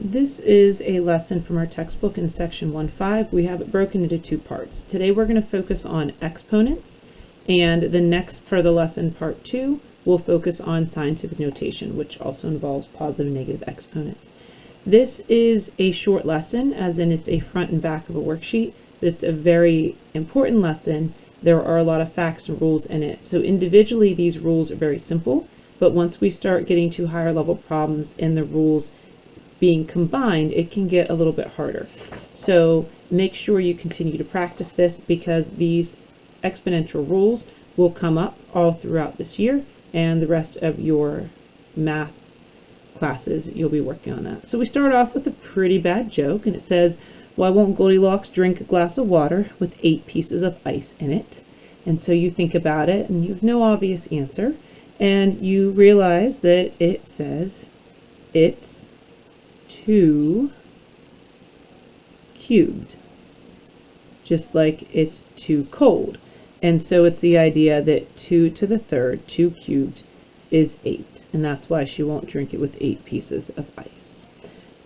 This is a lesson from our textbook in section 1.5. We have it broken into two parts. Today we're going to focus on exponents, and the next part of the lesson, part 2, will focus on scientific notation, which also involves positive and negative exponents. This is a short lesson, as in it's a front and back of a worksheet, but it's a very important lesson. There are a lot of facts and rules in it. So individually these rules are very simple, but once we start getting to higher level problems and the rules being combined, it can get a little bit harder. So make sure you continue to practice this, because these exponential rules will come up all throughout this year, and the rest of your math classes you'll be working on that. So we start off with a pretty bad joke, and it says, why won't Goldilocks drink a glass of water with 8 pieces of ice in it? And so you think about it, and you have no obvious answer, and you realize that it says it's 2 cubed, just like it's too cold. And so it's the idea that 2 to the third, 2 cubed, is 8, and that's why she won't drink it with 8 pieces of ice.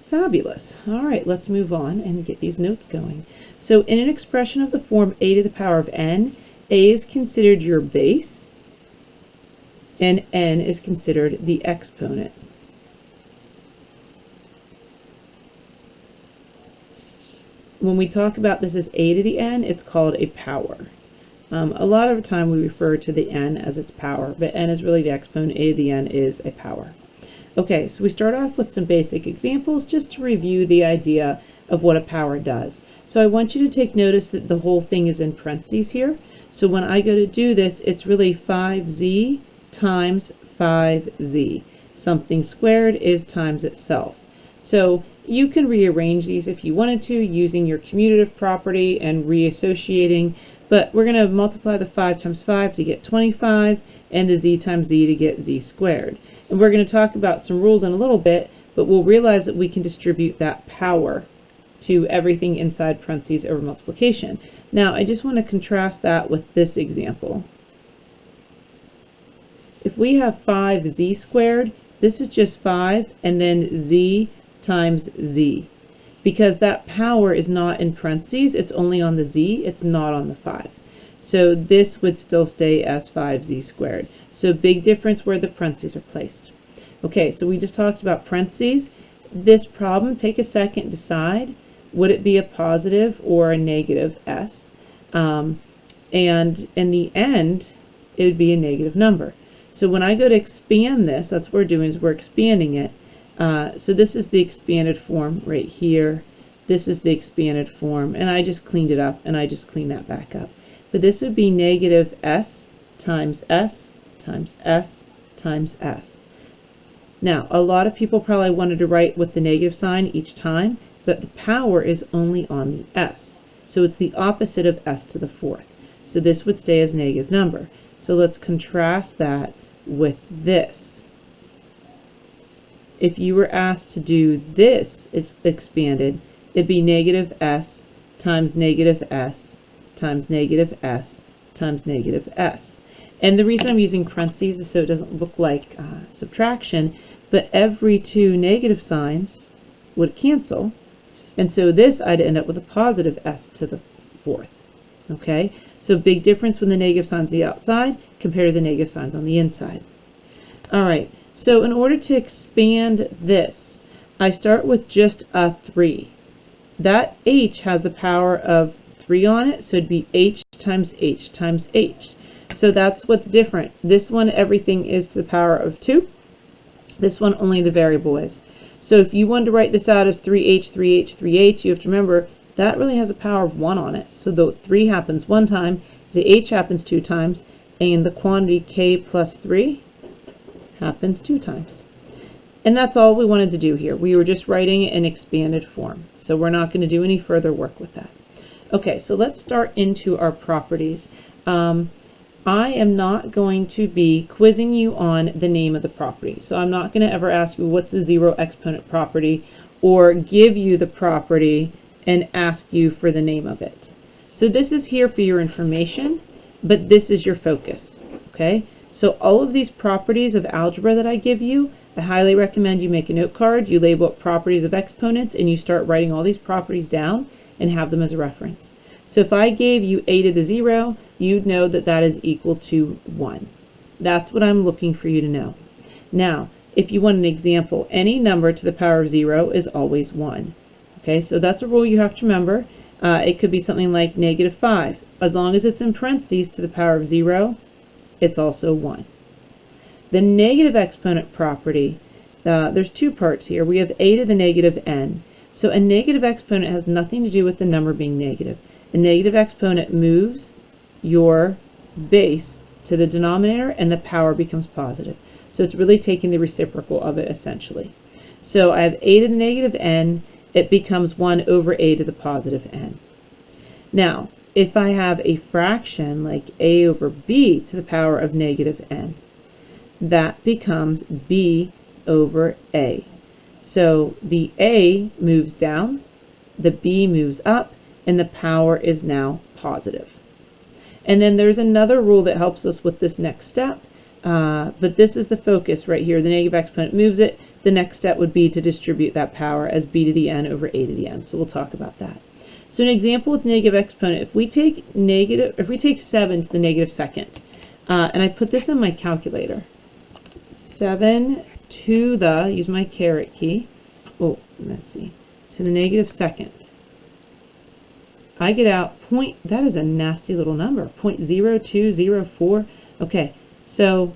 Fabulous. All right, let's move on and get these notes going. So in an expression of the form a to the power of n, a is considered your base, and n is considered the exponent. When we talk about this as a to the n, it's called a power. A lot of the time we refer to the n as its power, but n is really the exponent, a to the n is a power. Okay, so we start off with some basic examples just to review the idea of what a power does. So I want you to take notice that the whole thing is in parentheses here. So when I go to do this, it's really 5z times 5z. Something squared is times itself. So you can rearrange these if you wanted to using your commutative property and reassociating, but we're going to multiply the 5 times 5 to get 25 and the z times z to get z squared. And we're going to talk about some rules in a little bit, but we'll realize that we can distribute that power to everything inside parentheses over multiplication. Now I just want to contrast that with this example. If we have 5z squared, this is just 5 and then z times z. Because that power is not in parentheses, it's only on the z, it's not on the 5. So this would still stay as 5z squared. So big difference where the parentheses are placed. Okay, so we just talked about parentheses. This problem, take a second, decide, would it be a positive or a negative s? And in the end, it would be a negative number. So when I go to expand this, that's what we're doing, is we're expanding it. So this is the expanded form right here. This is the expanded form, and I just cleaned it up, and I just cleaned that back up. But this would be negative s times s times s times s. Now, a lot of people probably wanted to write with the negative sign each time, but the power is only on the s. So it's the opposite of s to the 4th. So this would stay as a negative number. So let's contrast that with this. If you were asked to do this, it's expanded, it'd be negative s times negative s times negative s times negative s. And the reason I'm using parentheses is so it doesn't look like subtraction, but every 2 negative signs would cancel, and so this I'd end up with a positive s to the 4th. Okay, so big difference when the negative signs on the outside compared to the negative signs on the inside. All right. So in order to expand this, I start with just a 3. That h has the power of 3 on it, so it'd be h times h times h. So that's what's different. This one, everything is to the power of 2. This one, only the variable is. So if you wanted to write this out as 3h, 3h, 3h, you have to remember that really has a power of 1 on it. So the 3 happens 1 time, the h happens 2 times, and the quantity k plus 3 happens 2 times. And that's all we wanted to do here. We were just writing an expanded form. So we're not going to do any further work with that. Okay, so let's start into our properties. I am not going to be quizzing you on the name of the property. So I'm not going to ever ask you what's the zero exponent property, or give you the property and ask you for the name of it. So this is here for your information, but this is your focus. Okay? So all of these properties of algebra that I give you, I highly recommend you make a note card, you label it properties of exponents, and you start writing all these properties down and have them as a reference. So if I gave you a to the 0, you'd know that that is equal to 1. That's what I'm looking for you to know. Now, if you want an example, any number to the power of 0 is always 1. Okay, so that's a rule you have to remember. It could be something like -5. As long as it's in parentheses to the power of 0, it's also 1. The negative exponent property, there's two parts here. We have a to the negative n. So a negative exponent has nothing to do with the number being negative. A negative exponent moves your base to the denominator and the power becomes positive. So it's really taking the reciprocal of it essentially. So I have a to the negative n, it becomes 1 over a to the positive n. Now, if I have a fraction like a over b to the power of negative n, that becomes b over a. So the a moves down, the b moves up, and the power is now positive. And then there's another rule that helps us with this next step, but this is the focus right here. The negative exponent moves it. The next step would be to distribute that power as b to the n over a to the n. So we'll talk about that. So an example with negative exponent, if we take 7 to the negative second, and I put this in my calculator, 7 to the, use my caret key, oh, let's see, to the negative second. I get out that is a nasty little number, 0.0204. Okay, so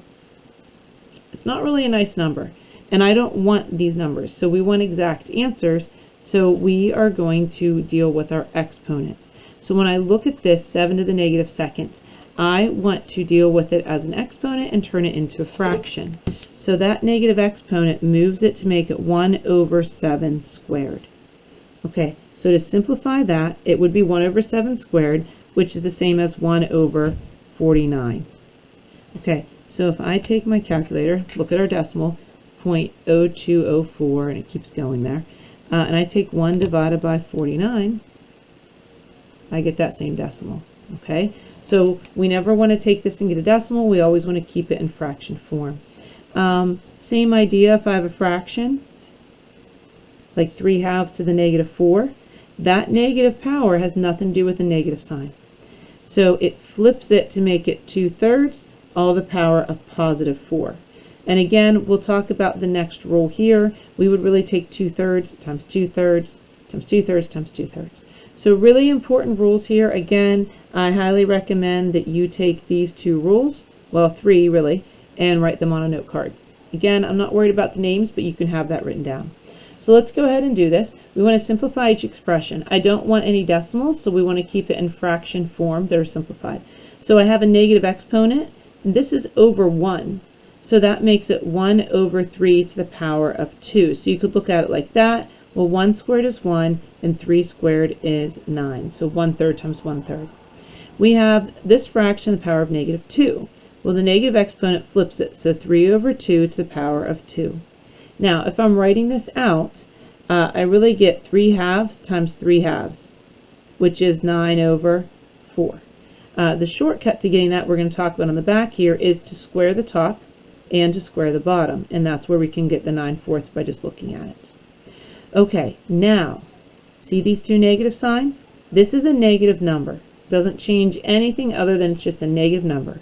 it's not really a nice number, and I don't want these numbers, so we want exact answers, so we are going to deal with our exponents. So when I look at this 7 to the negative second, I want to deal with it as an exponent and turn it into a fraction. So that negative exponent moves it to make it 1 over 7 squared. Okay, so to simplify that, it would be 1 over 7 squared, which is the same as 1 over 49. Okay, so if I take my calculator, look at our decimal, 0.0204, and it keeps going there, and I take 1 divided by 49, I get that same decimal. Okay, so we never want to take this and get a decimal, we always want to keep it in fraction form. Same idea if I have a fraction, like 3/2 to the negative 4, that negative power has nothing to do with the negative sign. So it flips it to make it 2/3, all the power of positive 4. And again, we'll talk about the next rule here. We would really take 2/3 times 2/3 times 2/3 times 2/3. So really important rules here. Again, I highly recommend that you take these two rules, well, 3 really, and write them on a note card. Again, I'm not worried about the names, but you can have that written down. So let's go ahead and do this. We want to simplify each expression. I don't want any decimals, so we want to keep it in fraction form that are simplified. So I have a negative exponent, and this is over 1. So that makes it 1 over 3 to the power of 2. So you could look at it like that. Well, 1 squared is 1, and 3 squared is 9. So 1/3 times 1/3. We have this fraction, the power of negative 2. Well, the negative exponent flips it, so 3 over 2 to the power of 2. Now, if I'm writing this out, I really get 3/2 times 3/2, which is 9 over 4. The shortcut to getting that we're going to talk about on the back here is to square the top and to square the bottom, and that's where we can get the 9/4 by just looking at it. Okay, now, see these two negative signs? This is a negative number. Doesn't change anything other than it's just a negative number.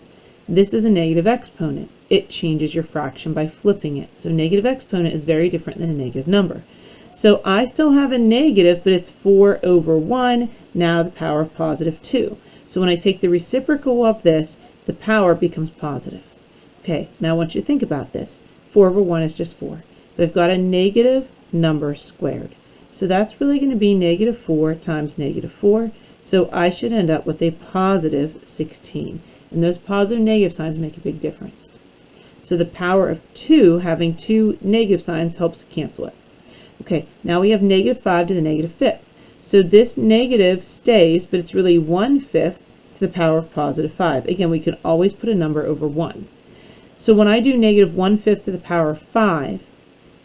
This is a negative exponent. It changes your fraction by flipping it. So negative exponent is very different than a negative number. So I still have a negative, but it's 4 over 1, now the power of positive 2. So when I take the reciprocal of this, the power becomes positive. Okay, now I want you to think about this. 4 over 1 is just 4. But I've got a negative number squared. So that's really going to be negative 4 times negative 4. So I should end up with a positive 16. And those positive and negative signs make a big difference. So the power of 2, having two negative signs, helps cancel it. Okay, now we have negative 5 to the negative 5th. So this negative stays, but it's really 1/5 to the power of positive 5. Again, we can always put a number over 1. So when I do negative 1/5 to the power of 5,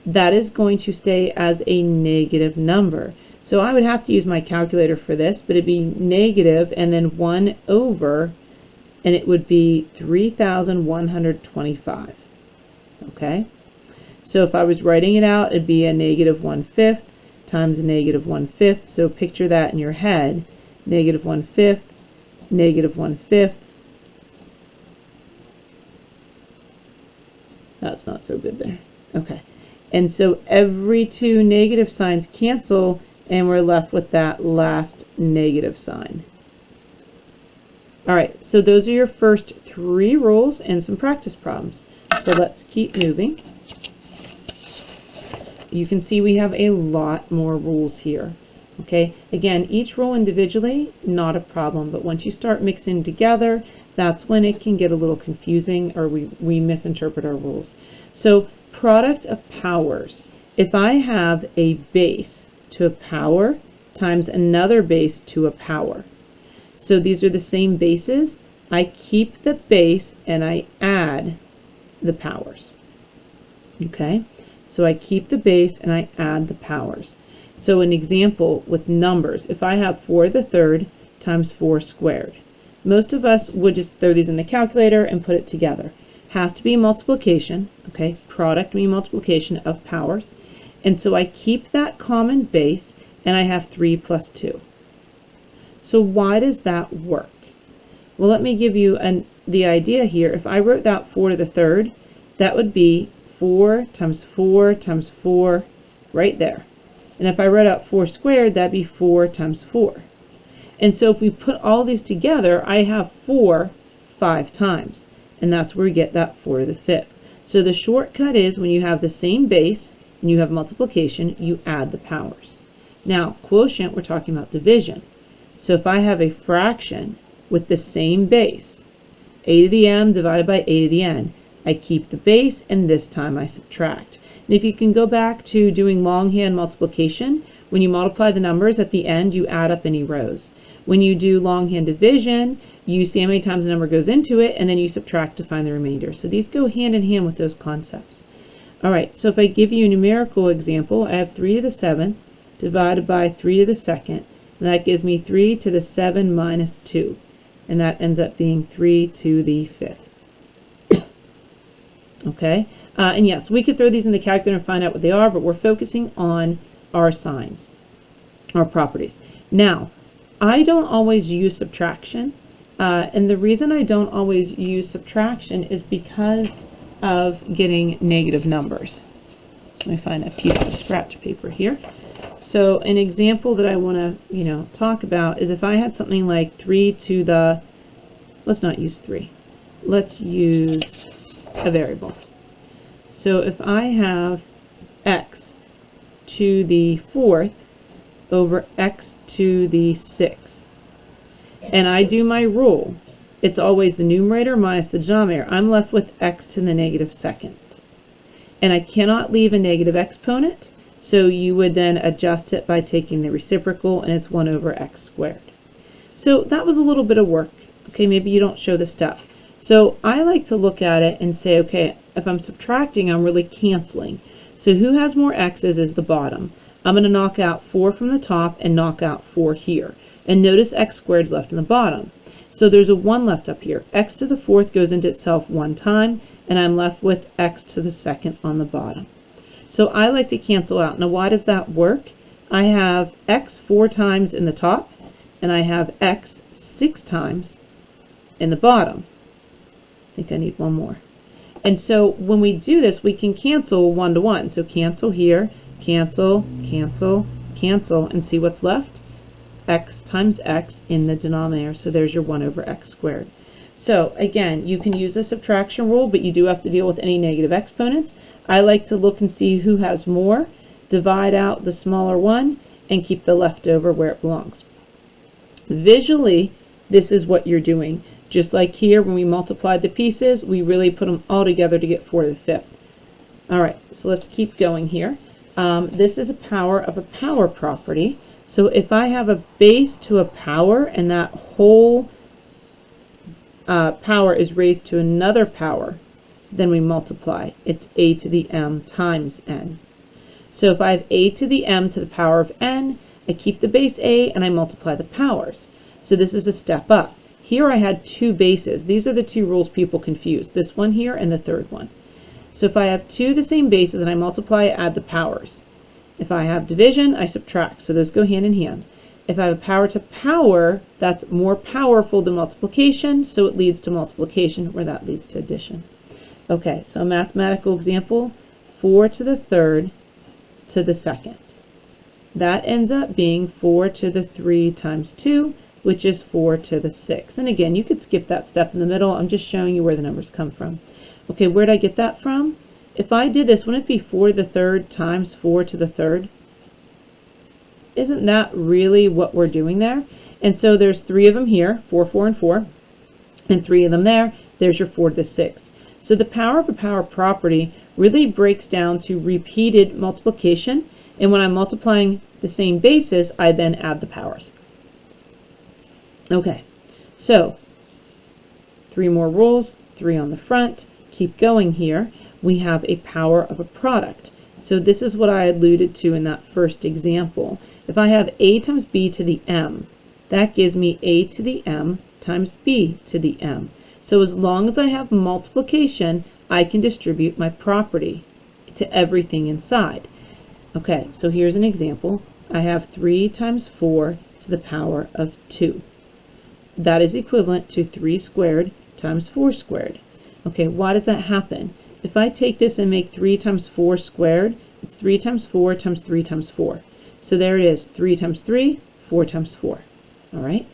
that is going to stay as a negative number. So I would have to use my calculator for this, but it'd be negative and then 1 over and it would be 3,125. Okay? So if I was writing it out, it'd be a negative 1/5 times a negative 1/5. So picture that in your head. Negative 1/5, negative 1/5. That's not so good there. Okay. And so every two negative signs cancel, and we're left with that last negative sign. All right, so those are your first three rules and some practice problems. So let's keep moving. You can see we have a lot more rules here. Okay, again, each rule individually, not a problem, but once you start mixing together, that's when it can get a little confusing, or we misinterpret our rules. So product of powers. If I have a base to a power times another base to a power. So these are the same bases. I keep the base and I add the powers. Okay, so I keep the base and I add the powers. So an example with numbers, if I have 4 to the third times 4 squared. Most of us would just throw these in the calculator and put it together. Has to be multiplication, okay? Product means multiplication of powers. And so I keep that common base and I have 3 plus 2. So why does that work? Well, let me give you the idea here. If I wrote that 4 to the third, that would be 4 times 4 times 4 right there. And if I wrote out 4 squared, that'd be 4 times 4. And so if we put all these together, I have 4 5 times. And that's where we get that 4 to the fifth. So the shortcut is when you have the same base and you have multiplication, you add the powers. Now, quotient, we're talking about division. So if I have a fraction with the same base, a to the m divided by a to the n, I keep the base and this time I subtract. And if you can go back to doing longhand multiplication, when you multiply the numbers at the end, you add up any rows. When you do longhand division, you see how many times the number goes into it, and then you subtract to find the remainder. So these go hand in hand with those concepts. All right, so if I give you a numerical example, I have 3 to the 7th divided by 3 to the 2nd, and that gives me 3 to the 7 minus 2, and that ends up being 3 to the 5th. Okay, and yes, we could throw these in the calculator and find out what they are, but we're focusing on our signs, our properties. Now, I don't always use subtraction, and the reason I don't always use subtraction is because of getting negative numbers. Let me find a piece of scratch paper here. So an example that I want to, talk about is if I had something like 3 to the, let's not use 3. Let's use a variable. So if I have x to the 4th over x to the 6th, and I do my rule, it's always the numerator minus the denominator. I'm left with x to the negative 2nd. And I cannot leave a negative exponent, so you would then adjust it by taking the reciprocal, and it's 1 over x squared. So that was a little bit of work. Okay, maybe you don't show the step. So I like to look at it and say, okay, if I'm subtracting, I'm really canceling. So who has more x's is the bottom. I'm going to knock out 4 from the top and knock out 4 here. And notice x squared is left in the bottom. So there's a 1 left up here. X to the 4th goes into itself 1 time, and I'm left with x to the 2nd on the bottom. So I like to cancel out. Now why does that work? I have x 4 times in the top, and I have x 6 times in the bottom. I think I need one more. And so when we do this, we can cancel 1 to 1. So cancel here, cancel, cancel, cancel, and see what's left? X times x in the denominator. So there's your 1 over x squared. So again, you can use the subtraction rule, but you do have to deal with any negative exponents. I like to look and see who has more, divide out the smaller one, and keep the leftover where it belongs. Visually, this is what you're doing. Just like here, when we multiplied the pieces, we really put them all together to get 4 to the 5th. All right, so let's keep going here. This is a power of a power property. So if I have a base to a power, and that whole power is raised to another power, then we multiply. It's a to the m times n. So if I have a to the m to the power of n, I keep the base a and I multiply the powers. So this is a step up. Here I had two bases. These are the two rules people confuse, this one here and the third one. So if I have two of the same bases and I multiply, I add the powers. If I have division, I subtract. So those go hand in hand. If I have a power to power, that's more powerful than multiplication, so it leads to multiplication, where that leads to addition. Okay, so a mathematical example, 4 to the third to the second. That ends up being 4 to the 3 times 2, which is 4 to the 6. And again, you could skip that step in the middle. I'm just showing you where the numbers come from. Okay, where did I get that from? If I did this, wouldn't it be 4 to the third times 4 to the third? Isn't that really what we're doing there? And so there's 3 of them here, 4, 4, and 4, and 3 of them there. There's your 4 to the 6. So the power of a power property really breaks down to repeated multiplication, and when I'm multiplying the same bases, I then add the powers. Okay, so 3 more rules, 3 on the front. Keep going here. We have a power of a product. So this is what I alluded to in that first example. If I have a times b to the m, that gives me a to the m times b to the m. So as long as I have multiplication, I can distribute my property to everything inside. Okay, so here's an example. I have 3 times 4 to the power of 2. That is equivalent to 3 squared times 4 squared. Okay, why does that happen? If I take this and make 3 times 4 squared, it's 3 times 4 times 3 times 4. So there it is, 3 times 3, 4 times 4. All right?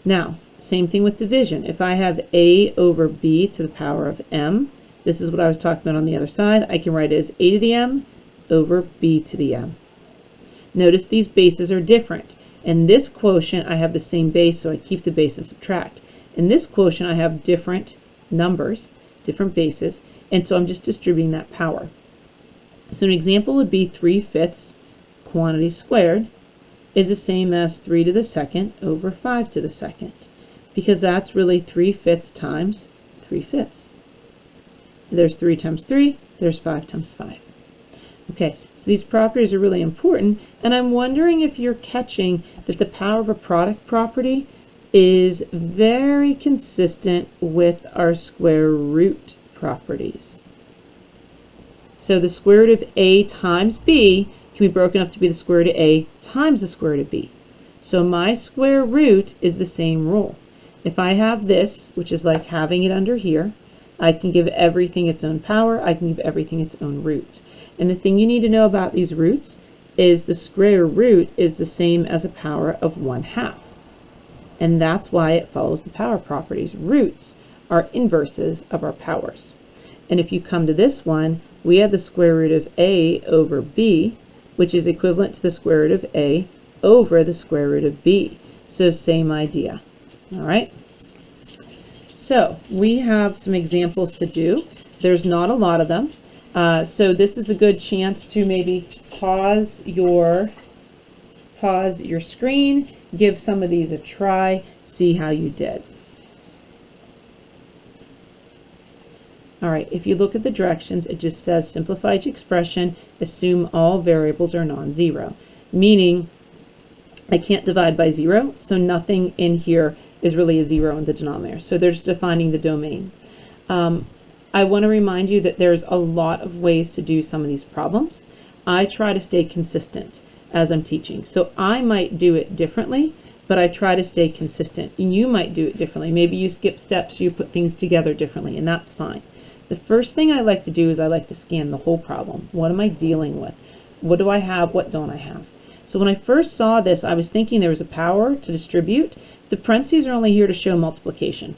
Now, same thing with division. If I have a over b to the power of m, this is what I was talking about on the other side. I can write it as a to the m over b to the m. Notice these bases are different. In this quotient, I have the same base, so I keep the base and subtract. In this quotient, I have different numbers, different bases, and so I'm just distributing that power. So an example would be 3/5 quantity squared is the same as 3 to the second over 5 to the second, because that's really 3/5 times 3/5. There's 3 times 3, there's 5 times 5. Okay, so these properties are really important, and I'm wondering if you're catching that the power of a product property is very consistent with our square root properties. So the square root of a times b can be broken up to be the square root of a times the square root of b. So my square root is the same rule. If I have this, which is like having it under here, I can give everything its own power, I can give everything its own root. And the thing you need to know about these roots is the square root is the same as a power of 1/2. And that's why it follows the power properties. Roots are inverses of our powers. And if you come to this one, we have the square root of a over b, which is equivalent to the square root of a over the square root of b. So same idea. All right. So we have some examples to do. There's not a lot of them. So this is a good chance to maybe pause your screen, give some of these a try, see how you did. All right, if you look at the directions, it just says simplify each expression, assume all variables are non-zero, meaning I can't divide by 0, so nothing in here is really a 0 in the denominator. So they're just defining the domain. I want to remind you that there's a lot of ways to do some of these problems. I try to stay consistent as I'm teaching. So I might do it differently, but I try to stay consistent. And you might do it differently. Maybe you skip steps, you put things together differently, and that's fine. The first thing I like to do is I like to scan the whole problem. What am I dealing with? What do I have? What don't I have? So when I first saw this, I was thinking there was a power to distribute. The parentheses are only here to show multiplication.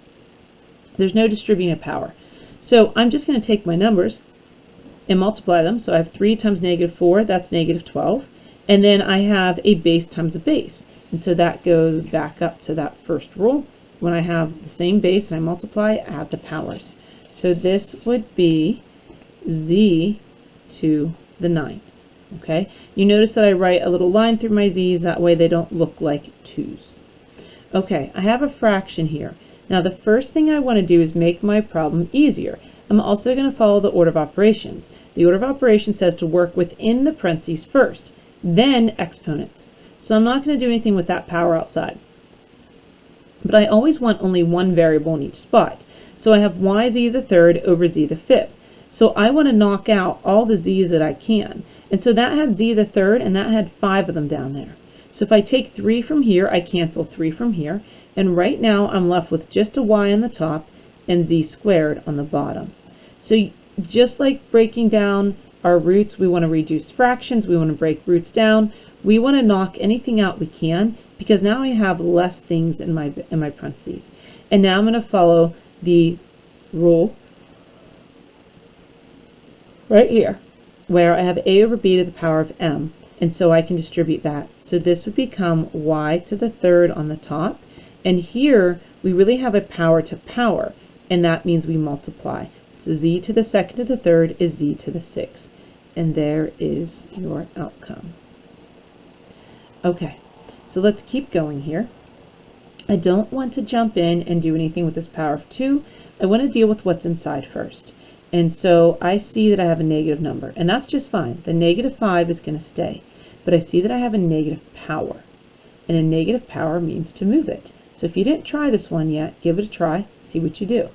There's no distributing a power. So I'm just going to take my numbers and multiply them. So I have 3 times -4, that's -12. And then I have a base times a base. And so that goes back up to that first rule. When I have the same base and I multiply, I add the powers. So this would be z to the 9th. Okay? You notice that I write a little line through my z's, that way they don't look like 2's. Okay, I have a fraction here. Now the first thing I want to do is make my problem easier. I'm also going to follow the order of operations. The order of operations says to work within the parentheses first, then exponents. So I'm not going to do anything with that power outside. but I always want only one variable in each spot. So I have yz the third over z the fifth. So I want to knock out all the z's that I can. And so that had z the third, and that had 5 of them down there. So if I take 3 from here, I cancel 3 from here. And right now I'm left with just a y on the top and z squared on the bottom. So just like breaking down our roots, we want to reduce fractions, we want to break roots down, we want to knock anything out we can, because now I have less things in my parentheses. And now I'm going to follow the rule right here, where I have a over b to the power of m, and so I can distribute that. So this would become y to the third on the top, and here we really have a power to power, and that means we multiply. So z to the second to the third is z to the sixth, and there is your outcome. Okay, so let's keep going here. I don't want to jump in and do anything with this power of 2. I want to deal with what's inside first. And so I see that I have a negative number, and that's just fine. The negative 5 is going to stay. But I see that I have a negative power, and a negative power means to move it. So if you didn't try this one yet, give it a try, see what you do.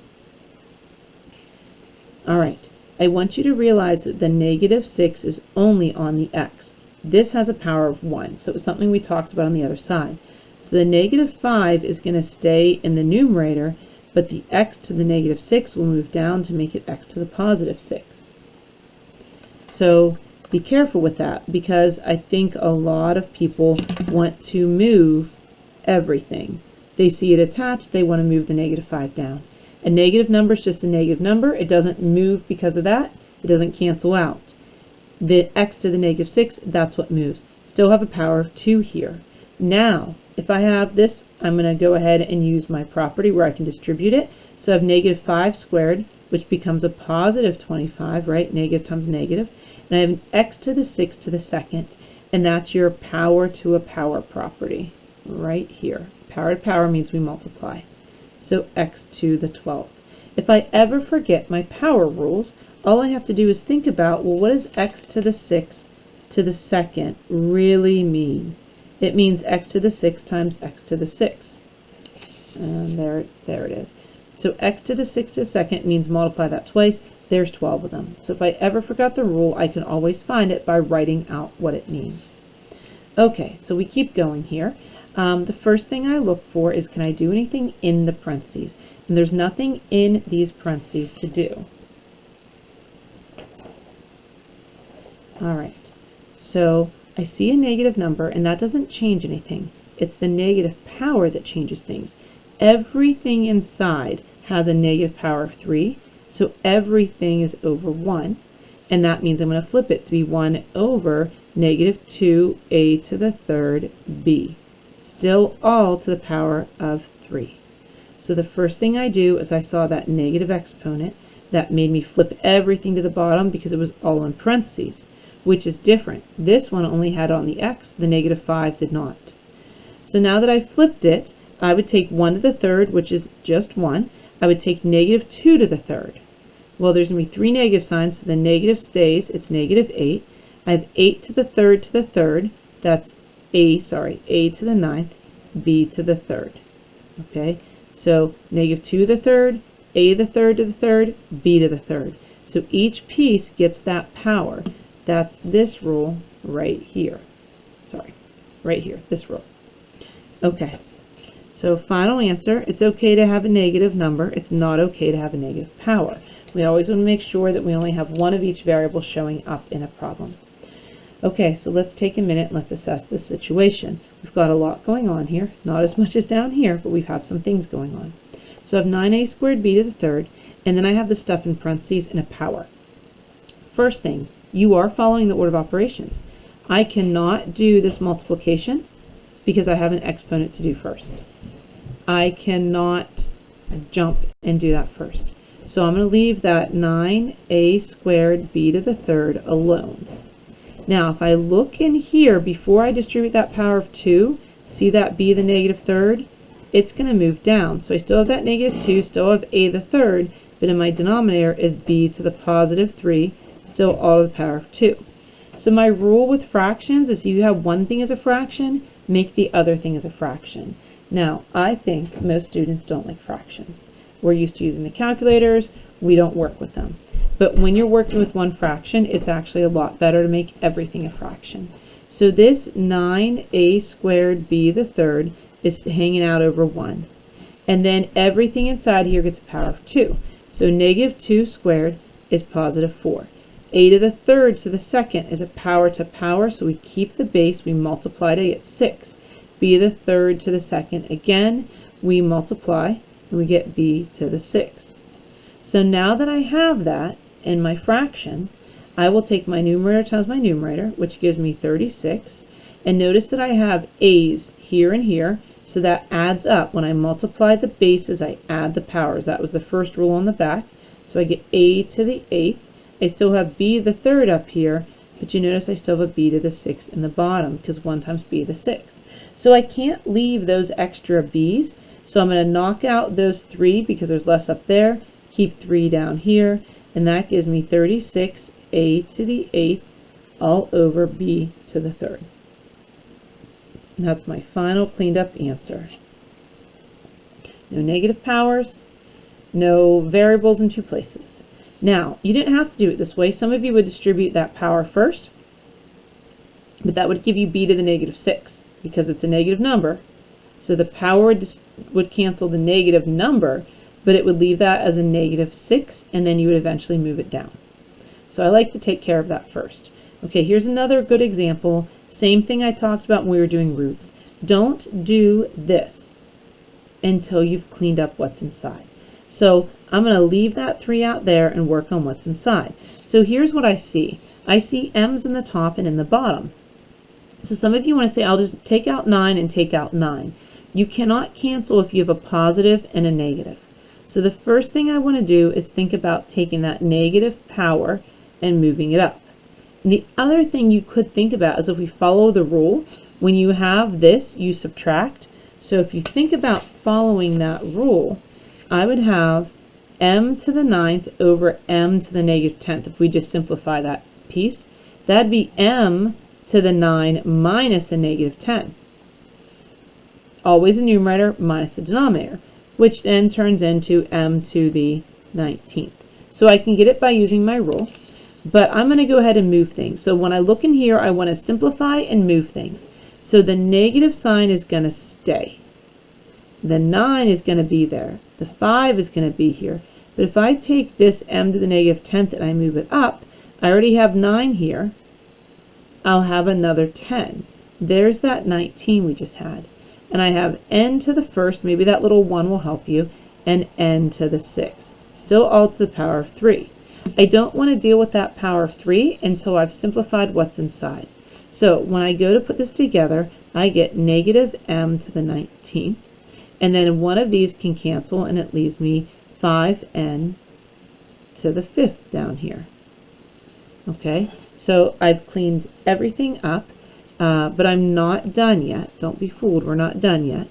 All right, I want you to realize that the negative 6 is only on the x. This has a power of 1, so it was something we talked about on the other side. So the negative 5 is going to stay in the numerator, but the x to the negative 6 will move down to make it x to the positive 6. So be careful with that, because I think a lot of people want to move everything. They see it attached, they want to move the negative 5 down. A negative number is just a negative number. It doesn't move because of that. It doesn't cancel out. The x to the negative 6, that's what moves. Still have a power of 2 here. Now, if I have this, I'm going to go ahead and use my property where I can distribute it. So I have negative 5 squared, which becomes a positive 25, right? Negative times negative. And I have an x to the 6 to the second, and that's your power to a power property right here. Power to power means we multiply. So x to the 12th. If I ever forget my power rules, all I have to do is think about, well, what does x to the 6 to the second really mean? It means x to the 6 times x to the 6. And there it is. So x to the 6 to the second means multiply that twice. There's 12 of them. So if I ever forgot the rule, I can always find it by writing out what it means. Okay, so we keep going here. The first thing I look for is, can I do anything in the parentheses? And there's nothing in these parentheses to do. All right, so I see a negative number, and that doesn't change anything. It's the negative power that changes things. Everything inside has a negative power of 3, so everything is over 1, and that means I'm going to flip it to be 1 over negative 2a to the third b. Still all to the power of 3. So the first thing I do is I saw that negative exponent. That made me flip everything to the bottom because it was all in parentheses, which is different. This one only had on the x, the negative 5 did not. So now that I flipped it, I would take 1 to the third, which is just 1. I would take negative 2 to the third. Well, there's going to be 3 negative signs, so the negative stays. It's negative 8. I have 8 to the third. That's a to the ninth, b to the third. Okay, so negative 2 to the third, a to the third, b to the third. So each piece gets that power. That's this rule right here. Right here, this rule. Okay, so final answer, it's okay to have a negative number. It's not okay to have a negative power. We always want to make sure that we only have one of each variable showing up in a problem. Okay, so let's take a minute and let's assess this situation. We've got a lot going on here, not as much as down here, but we've had some things going on. So I have 9a squared b to the third, and then I have the stuff in parentheses and a power. First thing, you are following the order of operations. I cannot do this multiplication because I have an exponent to do first. I cannot jump and do that first. So I'm going to leave that 9a squared b to the third alone. Now, if I look in here before I distribute that power of 2, see that b to the negative third? It's going to move down. So I still have that negative 2, still have a to the third, but in my denominator is b to the positive 3, still all to the power of 2. So my rule with fractions is you have one thing as a fraction, make the other thing as a fraction. Now, I think most students don't like fractions. We're used to using the calculators. We don't work with them. But when you're working with one fraction, it's actually a lot better to make everything a fraction. So this 9a squared b the third is hanging out over 1. And then everything inside here gets a power of 2. So negative 2 squared is positive 4. A to the third to the second is a power to power, so we keep the base, we multiply to get 6. B to the third to the second, again, we multiply, and we get b to the 6. So now that I have that in my fraction, I will take my numerator times my numerator, which gives me 36, and notice that I have a's here and here, so that adds up. When I multiply the bases, I add the powers. That was the first rule on the back. So I get a to the 8th. I still have b to the third up here, but you notice I still have a b to the 6th in the bottom, because 1 times b to the 6th. So I can't leave those extra b's, so I'm going to knock out those 3 because there's less up there, keep 3 down here, and that gives me 36 a to the 8th all over b to the third. And that's my final cleaned up answer. No negative powers, no variables in two places. Now, you didn't have to do it this way. Some of you would distribute that power first, but that would give you b to the negative 6 because it's a negative number. So the power would cancel the negative number, but it would leave that as a negative 6, and then you would eventually move it down. So I like to take care of that first. Okay, here's another good example. Same thing I talked about when we were doing roots. Don't do this until you've cleaned up what's inside. So I'm going to leave that 3 out there and work on what's inside. So here's what I see. I see m's in the top and in the bottom. So some of you want to say, I'll just take out 9 and take out 9. You cannot cancel if you have a positive and a negative. So the first thing I want to do is think about taking that negative power and moving it up. And the other thing you could think about is if we follow the rule, when you have this, you subtract. So if you think about following that rule, I would have m to the 9th over m to the negative 10th. If we just simplify that piece, that'd be m to the 9 minus a negative 10. Always a numerator minus a denominator, which then turns into m to the 19th. So I can get it by using my rule, but I'm going to go ahead and move things. So when I look in here, I want to simplify and move things. So the negative sign is going to stay. The 9 is going to be there. The 5 is going to be here. But if I take this m to the negative 10th and I move it up, I already have 9 here. I'll have another 10. There's that 19 we just had. And I have n to the first, maybe that little 1 will help you, and n to the 6th. Still all to the power of 3. I don't want to deal with that power of 3 until I've simplified what's inside. So when I go to put this together, I get negative m to the 19th, and then one of these can cancel, and it leaves me 5n to the 5th down here. Okay, so I've cleaned everything up, but I'm not done yet. Don't be fooled, we're not done yet.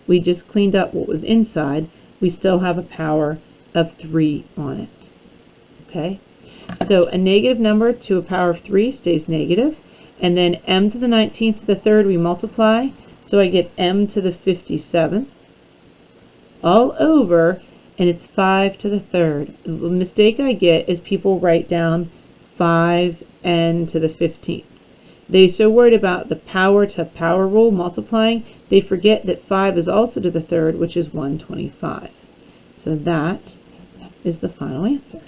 We just cleaned up what was inside. We still have a power of 3 on it. Okay, so a negative number to a power of 3 stays negative, and then m to the 19th to the 3rd we multiply, so I get m to the 57th all over, and it's 5 to the 3rd. The mistake I get is people write down 5n to the 15th. They're so worried about the power to power rule multiplying, they forget that 5 is also to the 3rd, which is 125. So that is the final answer.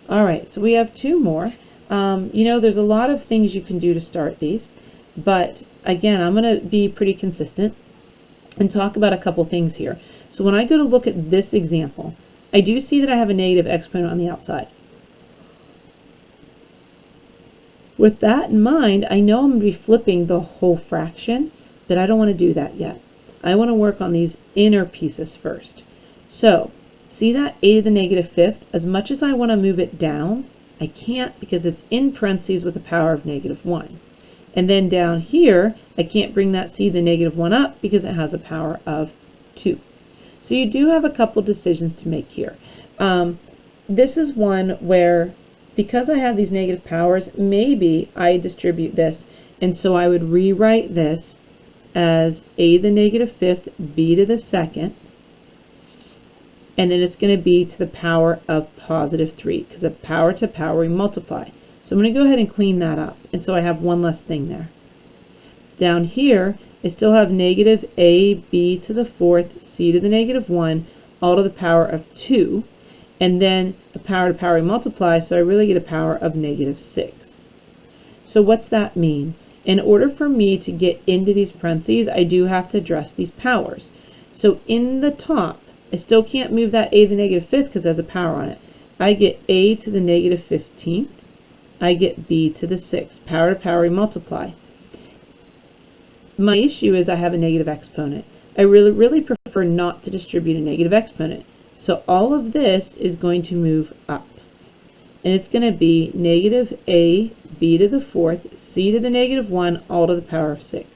All right, so we have 2 more. You know, there's a lot of things you can do to start these, but again, I'm going to be pretty consistent and talk about a couple things here. So when I go to look at this example, I do see that I have a negative exponent on the outside. With that in mind, I know I'm going to be flipping the whole fraction, but I don't want to do that yet. I want to work on these inner pieces first. So, see that a to the negative 5th? As much as I want to move it down, I can't because it's in parentheses with a power of negative 1. And then down here, I can't bring that c to the negative 1 up because it has a power of 2. So you do have a couple decisions to make here. This is one where, because I have these negative powers, maybe I distribute this, and so I would rewrite this as a to the negative fifth, b to the second, and then it's going to be to the power of positive 3, because of power to power we multiply. So I'm going to go ahead and clean that up, and so I have one less thing there. Down here, I still have negative a b to the fourth, c to the negative 1, all to the power of 2, and then a power to power we multiply, so I really get a power of negative 6. So what's that mean? In order for me to get into these parentheses, I do have to address these powers. So in the top, I still can't move that a to the negative fifth because it has a power on it. I get a to the negative 15th. I get b to the 6th. Power to power we multiply. My issue is I have a negative exponent. I really prefer not to distribute a negative exponent. So all of this is going to move up. And it's going to be negative a b to the fourth, c to the negative 1, all to the power of 6.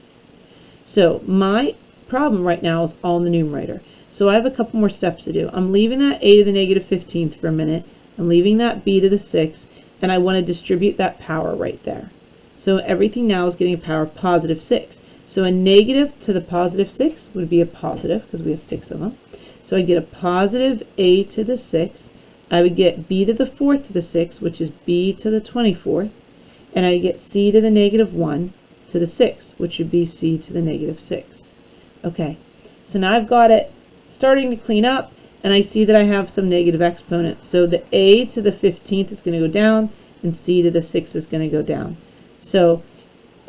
So my problem right now is all in the numerator. So I have a couple more steps to do. I'm leaving that a to the negative 15th for a minute. I'm leaving that b to the 6th, and I want to distribute that power right there. So everything now is getting a power of positive 6. So a negative to the positive 6 would be a positive, because we have 6 of them. So I get a positive a to the 6th. I would get b to the fourth to the 6th, which is b to the 24th. And I get c to the negative 1 to the 6th, which would be c to the negative 6. Okay, so now I've got it starting to clean up, and I see that I have some negative exponents. So the a to the 15th is going to go down, and c to the 6th is going to go down. So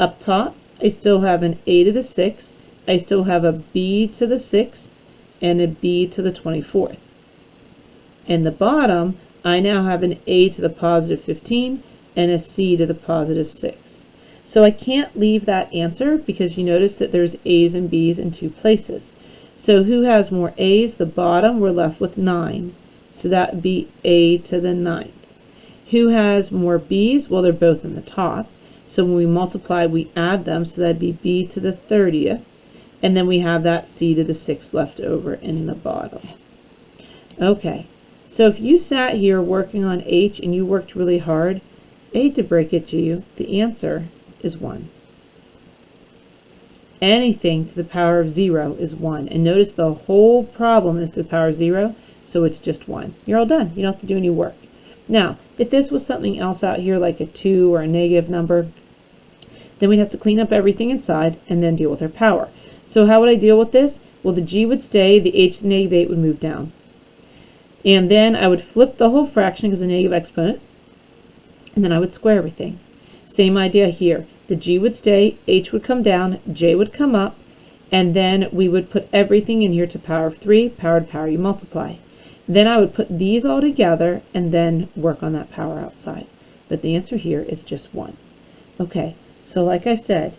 up top, I still have an a to the 6th, I still have a b to the 6th, and a b to the 24th. In the bottom, I now have an a to the positive 15 and a c to the positive 6. So I can't leave that answer because you notice that there's a's and b's in two places. So who has more a's? The bottom, we're left with 9. So that would be a to the 9th. Who has more b's? Well, they're both in the top. So when we multiply, we add them, so that'd be b to the 30th. And then we have that c to the 6th left over in the bottom. Okay, so if you sat here working on h and you worked really hard, I hate to break it to you, the answer is 1. Anything to the power of 0 is 1. And notice the whole problem is to the power of 0, so it's just 1. You're all done. You don't have to do any work. Now, if this was something else out here, like a 2 or a negative number, then we'd have to clean up everything inside and then deal with our power. So how would I deal with this? Well, the g would stay, the h to the negative 8 would move down. And then I would flip the whole fraction because of the negative exponent, and then I would square everything. Same idea here. The g would stay, h would come down, j would come up, and then we would put everything in here to power of 3, power to power you multiply. Then I would put these all together and then work on that power outside. But the answer here is just 1. Okay, so like I said,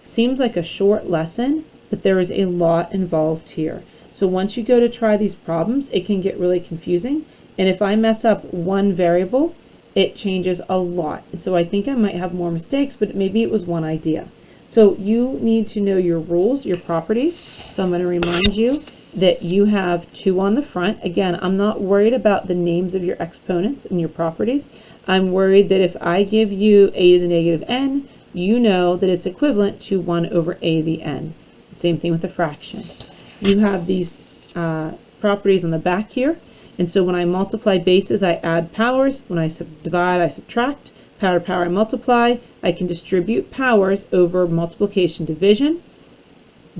seems like a short lesson, but there is a lot involved here. So once you go to try these problems, it can get really confusing. And if I mess up one variable, it changes a lot. And so I think I might have more mistakes, but maybe it was one idea. So you need to know your rules, your properties. So I'm going to remind you that you have 2 on the front. Again, I'm not worried about the names of your exponents and your properties. I'm worried that if I give you a to the negative n, you know that it's equivalent to 1 over a to the n. Same thing with a fraction. You have these properties on the back here. And so when I multiply bases, I add powers. When I divide, I subtract. Power to power, I multiply. I can distribute powers over multiplication division,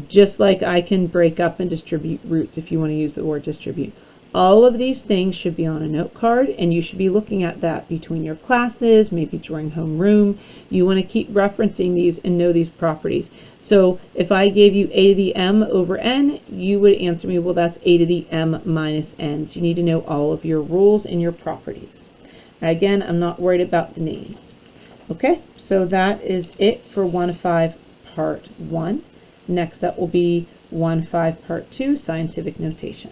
just like I can break up and distribute roots if you want to use the word distribute. All of these things should be on a note card, and you should be looking at that between your classes, maybe during homeroom. You want to keep referencing these and know these properties. So if I gave you a to the m over n, you would answer me, well, that's a to the m minus n. So you need to know all of your rules and your properties. Again, I'm not worried about the names. Okay, so that is it for 1-5 part 1. Next up will be 1-5 part 2, scientific notation.